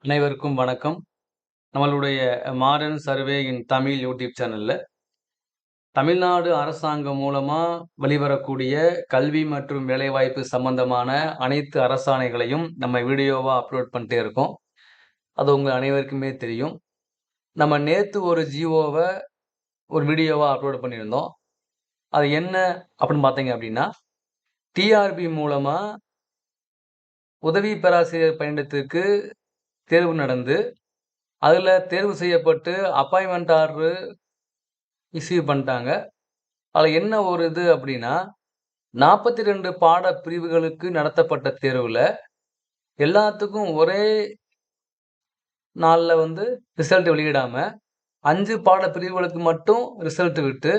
அனைவருக்கும் வணக்கம். நம்மளுடைய மாடர்ன் சர்வே இன் தமிழ் யூடியூப் சேனல்ல, தமிழ்நாடு அரசாங்கம் மூலமா வெளிவரக்கூடிய கல்வி மற்றும் வேலைவாய்ப்பு சம்பந்தமான அனைத்து அரசாணைகளையும் நம்ம வீடியோவா அப்லோட் பண்ணிட்டே இருக்கோம். அது உங்க அனைவருக்குமே தெரியும். நம்ம நேத்து ஒரு ஜிஓவ ஒரு வீடியோவா அப்லோட் பண்ணியிருந்தோம். அது என்ன அப்படின்னு பார்த்தீங்க அப்படின்னா, டிஆர்பி மூலமா உதவி பேராசிரியர் பணியிடத்திற்கு தேர்வு நடந்து, அதுல தேர்வு செய்யப்பட்டு அப்பாயின்ட்மென்ட் ஆர்டர் இஷ்யூ பண்ணிட்டாங்க. அதுல என்ன ஒரு இது அப்படின்னா, 42 பாட பிரிவுகளுக்கு நடத்தப்பட்ட தேர்வுல, எல்லாத்துக்கும் ஒரே நாள்ல ரிசல்ட் வெளியிடாம, 5 பாட பிரிவுகளுக்கு மட்டும் ரிசல்ட் விட்டு,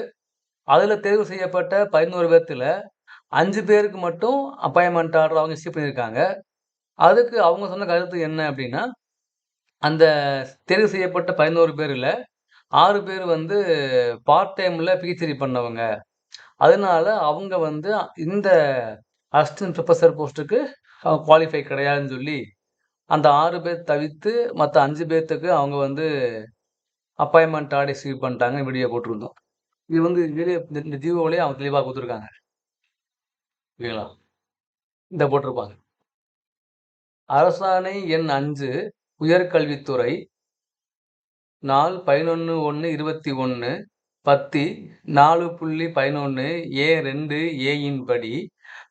அதுல தேர்வு செய்யப்பட்ட 11 பேத்துல 5 பேருக்கு மட்டும் அப்பாயின்ட்மென்ட் ஆர்டர் அவங்க இஷ்யூ பண்ணியிருக்காங்க. அதுக்கு அவங்க சொன்ன கருத்து என்ன அப்படின்னா, அந்த தேர்வு செய்யப்பட்ட 11 பேர்ல 6 பேர் பார்ட் டைம்ல பிஹெச்டி பண்ணவங்க. அதனால அவங்க இந்த அசிஸ்டன்ட் புரொஃபசர் போஸ்ட்டுக்கு குவாலிஃபை கிடையாதுன்னு சொல்லி, அந்த 6 பேர் தவிர்த்து மத்த 5 பேத்துக்கு அவங்க அப்பாயின்ட்மென்ட் ஆர்டர் இஷ்யூ பண்ணிட்டாங்க. வீடியோ போட்டிருந்தோம். இது வீடியோ இந்த ஜியோலயே அவங்க தெளிவா குடுத்துருக்காங்க. ஓகேங்களா? இந்த போட்டிருப்பாங்க. அரசாணை எண் 5 உயர்கல்வித்துறை நாள் 11/1/21 பத்தி 4.11 A2 ஏயின் படி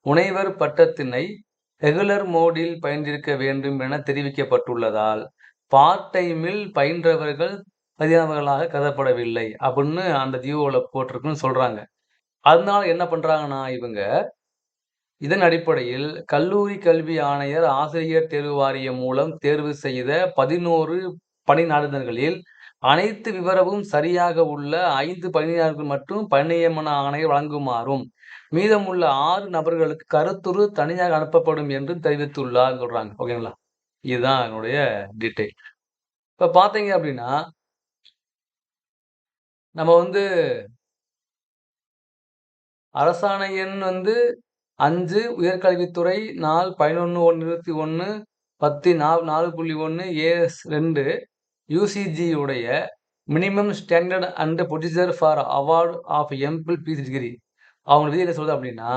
முனைவர் பட்டத்தினை ரெகுலர் மோடில் பயின்றிருக்க வேண்டும் என தெரிவிக்கப்பட்டுள்ளதால், பார்ட் டைமில் பயின்றவர்கள் தகுதியானவர்களாக கருதப்படவில்லை அப்படின்னு அந்த ஜியோல போட்டிருக்குன்னு சொல்றாங்க. அதனால என்ன பண்றாங்கன்னா இவங்க, இதன் அடிப்படையில் கல்லூரி கல்வி ஆணையர் ஆசிரியர் தேர்வு வாரியம் மூலம் தேர்வு செய்த 11 பணி நாடுதல்களில் அனைத்து விவரமும் சரியாக உள்ள 5 பணியாளர்களுக்கு மட்டும் பணி நியமன ஆணை வழங்குமாறும், மீதமுள்ள 6 நபர்களுக்கு கருத்துரு தனியாக அனுப்பப்படும் என்றும் தெரிவித்துள்ளார் சொல்றாங்க. ஓகேங்களா? இதுதான் என்னுடைய டீட்டெயில். இப்ப பார்த்தீங்க அப்படின்னா, நம்ம அரசாணை எண் 5 உயர்கல்வித்துறை நாள் 11/1/21 10 4.1 AS2 யுஜிசி உடைய minimum standard and procedure for award of MPhil PhD degree. அவங்க விதி என்ன சொல்லுது அப்படின்னா,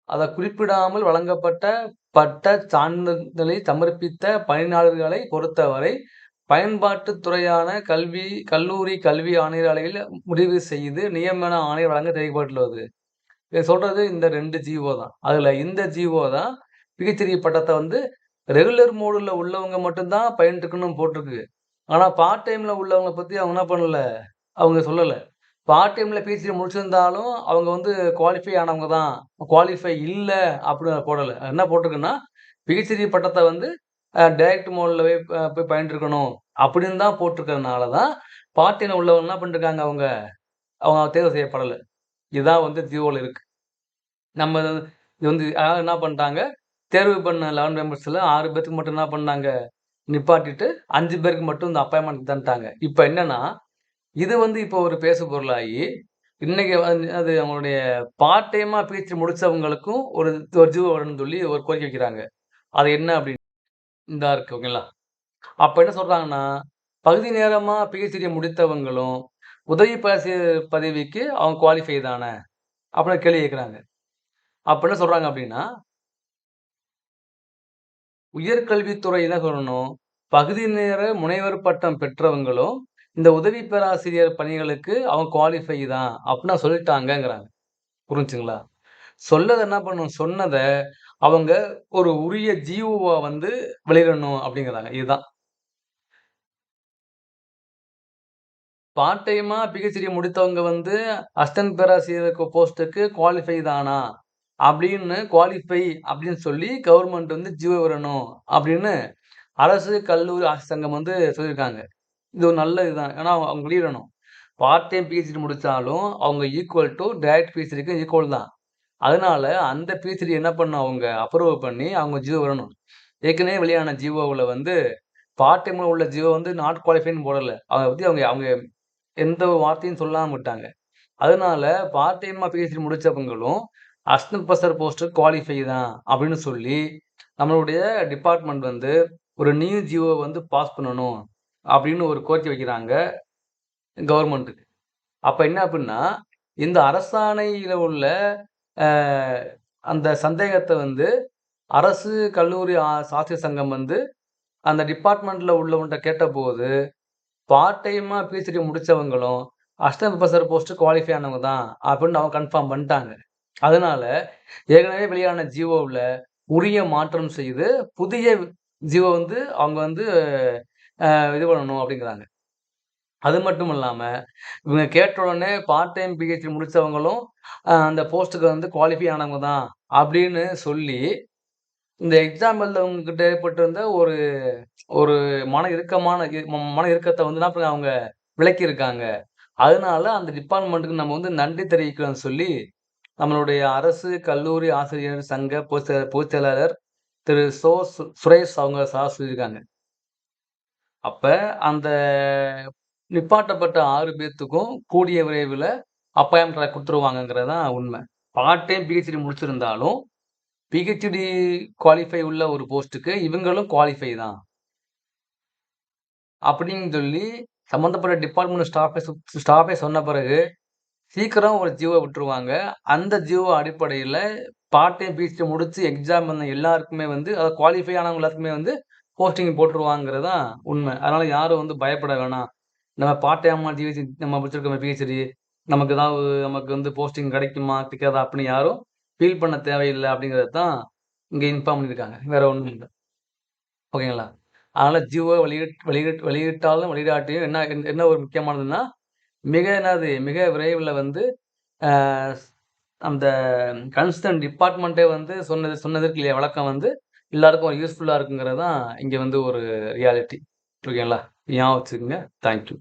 அத குறிப்பிடாமல் வழங்கப்பட்ட பட்டச் சான்றிதழை சமர்ப்பித்த பணியாளர்களை பொறுத்தவரை, பயன்பாட்டுத் துறையான கல்லூரி கல்வி ஆணையாளர்கள் முடிவு செய்து நியமன ஆணை வழங்க தெரிவிக்கப்பட்டுள்ளது. இத சொல்றது இந்த 2 ஜிஓ தான். அதுல இந்த ஜிஓ தான் பிஹெச்டி பட்டத்த ரெகுலர் மோடுல உள்ளவங்க மட்டும் தான் பயின்றுக்கணும்னு போட்டிருக்கு. ஆனா பார்ட் டைம்ல உள்ளவங்கள பத்தி அவங்க என்ன பண்ணல, அவங்க சொல்லல. பார்ட் டைம்ல பிஹெச்டி முடிச்சிருந்தாலும் அவங்க குவாலிஃபை ஆனவங்க தான். குவாலிஃபை இல்ல அப்படின்னு போடல. என்ன போட்டிருக்குன்னா, பிஹெச்டி பட்டத்த டைரக்ட் மோட்ல போய் பயின்றுக்கணும் அப்படின்னு தான் போட்டிருக்கிறதுனால தான், பார்ட் டைம்ல உள்ளவங்க என்ன பண்ணிருக்காங்க அவங்க, அவங்க தேர்வு செய்யப்படல. இதுதான் ஜியோல இருக்கு. நம்ம இது அதாவது என்ன பண்ணிட்டாங்க, தேர்வு பண்ண 11 மெம்பர்ஸ்ல 6 பேத்துக்கு மட்டும் என்ன பண்ணாங்க, நிப்பாட்டிட்டு 5 பேருக்கு மட்டும் இந்த அப்பாயின்ட்மென்ட் தந்துட்டாங்க. இப்ப என்னன்னா, இது இப்போ ஒரு பேசு பொருளாகி, இன்னைக்கு அது அவங்களுடைய பார்ட் டைமா பிஹெச்டி முடிச்சவங்களுக்கும் ஒரு ஒரு ஜியோ வரணும்னு சொல்லி ஒரு கோரிக்கை வைக்கிறாங்க. அது என்ன அப்படின்னு இந்தா இருக்கு. ஓகேங்களா? அப்ப என்ன சொல்றாங்கன்னா, பகுதி நேரமா பிஹெச்டி முடித்தவங்களும், உதவி பேராசிரியர் பதவிக்கு அவங்க குவாலிஃபை தானே? அப்படின்னு கேள்வி கேட்கிறாங்க. அப்ப என்ன சொல்றாங்க அப்படின்னா, உயர்கல்வித்துறை என்ன சொல்லணும், பகுதி நேர முனைவர் பட்டம் பெற்றவங்களும், இந்த உதவி பேராசிரியர் பணிகளுக்கு அவங்க குவாலிஃபை தான் அப்டின்னு சொல்லிட்டாங்கங்கிறாங்க. புரிஞ்சுங்களா? சொல்லத என்ன பண்ணணும், சொன்னத அவங்க ஒரு உரிய ஜிஓவா வெளியிடணும் அப்டிங்கிறாங்க. இதுதான். பார்ட் டைமா பிஹெச்டி முடித்தவங்க அசிஸ்டன்ட் பேராசிரியர் போஸ்ட்டுக்கு குவாலிஃபை தானா? அப்படின்னு குவாலிஃபை அப்படின்னு சொல்லி கவர்ன்மெண்ட் ஜிஓ விடணும் அப்படின்னு அரசு கல்லூரி ஆசிரியர் சங்கம் சொல்லியிருக்காங்க. இது ஒரு நல்ல இதுதான். ஏன்னா அவங்க வெளியிடணும். பார்ட் டைம் பிஹெச்டி முடிச்சாலும் அவங்க ஈக்குவல் டூ டைரக்ட் பிஹெச்டிக்கு ஈக்குவல் தான். அதனால அந்த பிஹெச்டி என்ன பண்ணணும் அவங்க அப்ரூவ் பண்ணி அவங்க ஜிஓ விடணும். ஏற்கனவே வெளியான ஜிஓவுல பார்ட் டைம்ல உள்ள ஜிஓ நாட் குவாலிஃபைன்னு போடல. அத பத்தி அவங்க அவங்க எந்த வார்த்தையும் சொல்லாம விட்டாங்க. அதனால பார்ட் டைமா பிஹெச்டி முடிச்சவங்களும் அசிஸ்டன்ட் ப்ரொஃபசர் போஸ்ட்டுக்கு குவாலிஃபை தான் அப்படின்னு சொல்லி, நம்மளுடைய டிபார்ட்மெண்ட் ஒரு நியூ ஜியோ வந்து பாஸ் பண்ணணும் அப்படின்னு ஒரு கோரிக்கை வைக்கிறாங்க கவர்மெண்ட்டுக்கு. அப்ப என்ன அப்டின்னா, இந்த அரசாணையில உள்ள அ அந்த சந்தேகத்த வந்து அரசு கல்லூரி ஆசிரியர் சங்கம் வந்து அந்த டிபார்ட்மெண்ட்ல உள்ளவன்ட்ட கேட்டபோது, பார்ட் டைமா பிஹெச்டி முடிச்சவங்களும், அசிஸ்டன்ட் புரொஃபசர் போஸ்ட் குவாலிஃபை ஆனவங்க தான் அப்படின்னு அவங்க கன்ஃபார்ம் பண்ணிட்டாங்க. அதனால ஏற்கனவே வெளியான ஜிஓவுல உரிய மாற்றம் செய்து, புதிய ஜிஓ வந்து அவங்க வந்து இது பண்ணணும் அப்படிங்கிறாங்க. அது மட்டும் இல்லாம, இவங்க கேட்ட உடனே பார்ட் டைம் பிஹெச்டி முடிச்சவங்களும், அந்த போஸ்ட்டுக்கு வந்து குவாலிஃபை ஆனவங்க தான் அப்படின்னு சொல்லி, இந்த எக்ஸாம் எழுதவங்ககிட்ட ஏற்பட்டிருந்த ஒரு ஒரு மன இறுக்கமான மன இறுக்கத்த வந்து என்ன பண்ண அவங்க விலக்கியிருக்காங்க. அதனால அந்த டிபார்ட்மெண்ட்டுக்கு நம்ம வந்து நன்றி தெரிவிக்கிறோம்னு சொல்லி, நம்மளுடைய அரசு கல்லூரி ஆசிரியர் சங்க பொதுச் செயலாளர் திரு சுரேஷ் அவங்க சொல்லியிருக்காங்க. அப்ப அந்த நிப்பாட்டப்பட்ட 6 பேத்துக்கும் கூடிய விரைவில அப்பாயின்மென்ட் குடுத்துருவாங்கங்கிறது தான் உண்ம. பார்ட் டைம் பிஹெச்டி முடிச்சிருந்தாலும், பிஹெச்டி குவாலிஃபை உள்ள ஒரு போஸ்ட்டுக்கு இவங்களும் குவாலிஃபை தான். அப்படின்னு சொல்லி சம்மந்தப்பட்ட டிபார்ட்மெண்ட் ஸ்டாஃபே சொன்ன பிறகு, சீக்கிரம் ஒரு ஜிஓ விட்டுருவாங்க. அந்த ஜிஓ அடிப்படையில பார்ட் டைம் பிஹெச்டி முடிச்சு எக்ஸாம் எழுதின எல்லாருக்குமே வந்து அதாவது குவாலிஃபை ஆனவங்க எல்லாத்துக்குமே வந்து போஸ்டிங் போட்டுருவாங்கிறது தான் உண்ம. அதனால யாரும் வந்து பயப்பட வேணாம். நம்ம பார்ட் டைமா நம்ம முடிச்சிருக்கோமே பிஹெச்டி. நமக்கு வந்து போஸ்டிங் கிடைக்குமா? கிடைக்காதா? அப்படின்னு யாரும் ஃபீல் பண்ண தேவையில்ல அப்படிங்கிறது தான் இங்க இன்ஃபார்ம் பண்ணியிருக்காங்க. வேற ஒண்ணும் இல்ல. ஓகேங்களா? அதனால ஜியோ வெளியிட்டாலும் வெளியிடாட்டியும் என்ன ஒரு முக்கியமானதுன்னா, மிக விரைவில வந்து அ அந்த கன்சர்ன் டிபார்ட்மெண்ட்டே வந்து சொன்னதற்கு இல்லையா விளக்கம் வந்து எல்லாருக்கும் யூஸ்ஃபுல்லா இருக்குங்கிறது தான் இங்க வந்து ஒரு ரியாலிட்டி. ஓகேங்களா? ஞாபகம் வச்சுக்கங்க. Thank you.